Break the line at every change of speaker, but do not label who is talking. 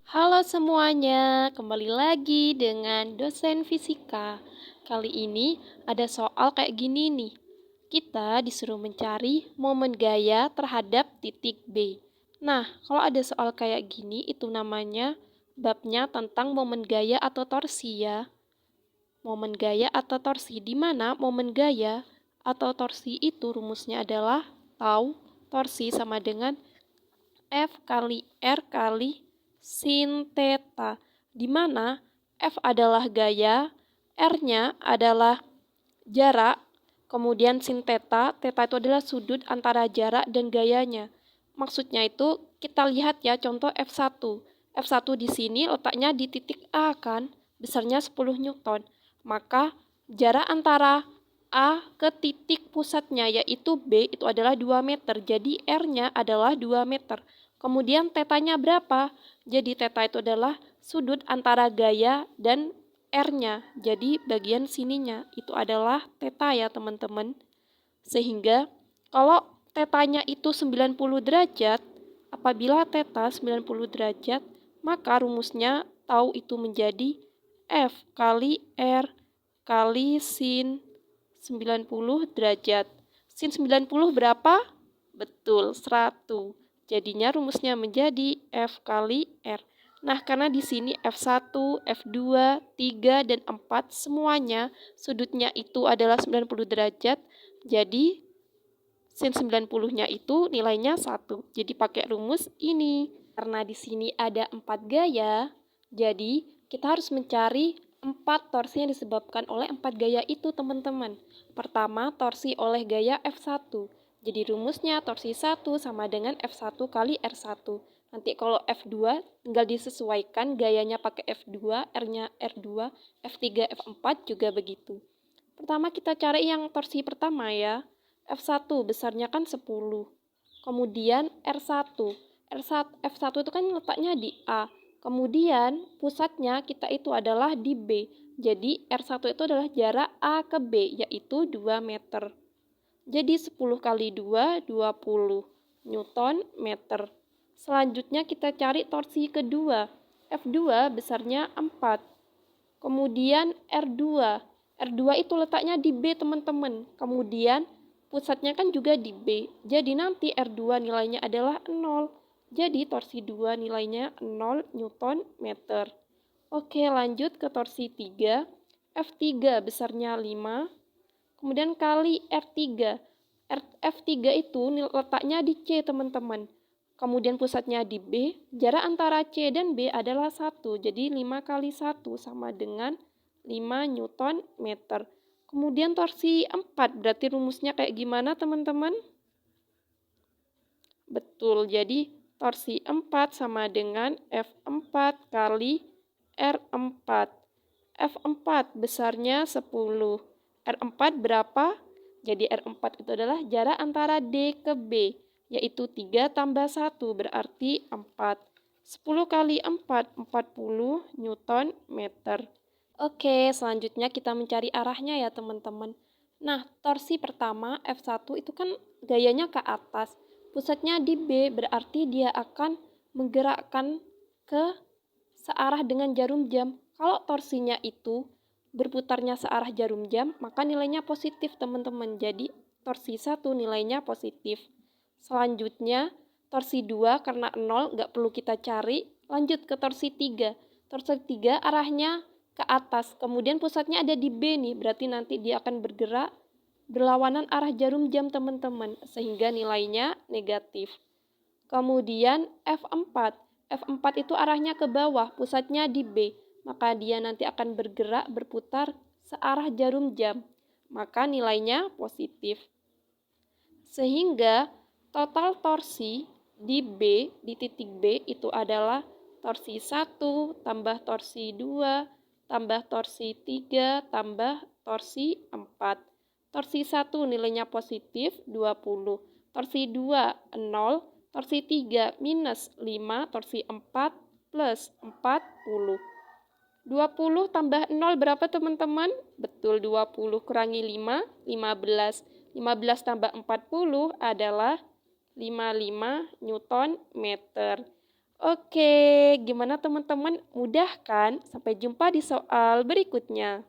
Halo semuanya, kembali lagi dengan dosen fisika. Kali ini ada soal kayak gini nih. Kita disuruh mencari momen gaya terhadap titik B. Nah, kalau ada soal kayak gini itu namanya babnya tentang momen gaya atau torsi ya. Momen gaya atau torsi, di mana momen gaya atau torsi itu rumusnya adalah tau torsi sama dengan F kali R kali sin theta, di mana F adalah gaya, R-nya adalah jarak, kemudian sin theta, theta itu adalah sudut antara jarak dan gayanya. Maksudnya itu kita lihat ya contoh F1. F1 di sini letaknya di titik A kan, besarnya 10 Newton. Maka jarak antara A ke titik pusatnya yaitu B itu adalah 2 meter. Jadi R-nya adalah 2 meter. Kemudian tetanya berapa? Jadi teta itu adalah sudut antara gaya dan R-nya. Jadi bagian sininya itu adalah teta ya teman-teman. Sehingga kalau tetanya itu 90 derajat, apabila teta 90 derajat, maka rumusnya tahu itu menjadi F kali R kali sin 90 derajat. Sin 90 berapa? Betul, 100. Jadinya rumusnya menjadi F kali R. Nah, karena di sini F1, F2, 3, dan 4 semuanya sudutnya itu adalah 90 derajat, jadi sin 90-nya itu nilainya 1. Jadi pakai rumus ini. Karena di sini ada 4 gaya, jadi kita harus mencari 4 torsi yang disebabkan oleh 4 gaya itu, teman-teman. Pertama, torsi oleh gaya F1. Jadi rumusnya torsi 1 sama dengan F1 kali R1. Nanti kalau F2 tinggal disesuaikan gayanya pakai F2, R-nya R2, F3, F4 juga begitu. Pertama kita cari yang torsi pertama ya. F1 besarnya kan 10. Kemudian R1. F1 itu kan letaknya di A. Kemudian pusatnya kita itu adalah di B. Jadi R1 itu adalah jarak A ke B, yaitu 2 meter. Jadi 10 kali 2, 20 Newton meter. Selanjutnya kita cari torsi kedua. F2 besarnya 4. Kemudian R2. R2 itu letaknya di B, teman-teman. Kemudian pusatnya kan juga di B. Jadi nanti R2 nilainya adalah 0. Jadi torsi 2 nilainya 0 Newton meter. Oke, lanjut ke torsi 3. F3 besarnya 5. Kemudian kali R3. F3 itu letaknya di C, teman-teman. Kemudian pusatnya di B. Jarak antara C dan B adalah 1. Jadi 5 kali 1 sama dengan 5 Newton meter. Kemudian torsi 4. Berarti rumusnya kayak gimana, teman-teman? Betul, jadi torsi 4 sama dengan F4 kali R4. F4 besarnya 10. R4 berapa? Jadi R4 itu adalah jarak antara D ke B, yaitu 3 tambah 1 berarti 4. 10 kali 4, 40 Newton meter. Oke, selanjutnya kita mencari arahnya ya teman-teman. Nah, torsi pertama F1 itu kan gayanya ke atas. Pusatnya di B, berarti dia akan menggerakkan ke searah dengan jarum jam. Kalau torsinya itu berputarnya searah jarum jam, maka nilainya positif, teman-teman. Jadi, torsi 1 nilainya positif. Selanjutnya, torsi 2 karena 0 nggak perlu kita cari. Lanjut ke torsi 3. Torsi 3 arahnya ke atas. Kemudian pusatnya ada di B nih, berarti nanti dia akan bergerak berlawanan arah jarum jam, teman-teman, sehingga nilainya negatif. Kemudian F4. F4 itu arahnya ke bawah, pusatnya di B. Maka dia nanti akan bergerak berputar searah jarum jam. Maka nilainya positif. Sehingga total torsi di B, di titik B itu adalah torsi 1 tambah torsi 2 tambah torsi 3 tambah torsi 4. Torsi 1 nilainya positif 20. Torsi 2 0. Torsi 3 minus 5. Torsi 4 plus 40. 20 tambah 0 berapa teman-teman? Betul, 20 kurangi 5, 15. 15 tambah 40 adalah 55 Newton meter. Oke, gimana teman-teman? Mudah kan? Sampai jumpa di soal berikutnya.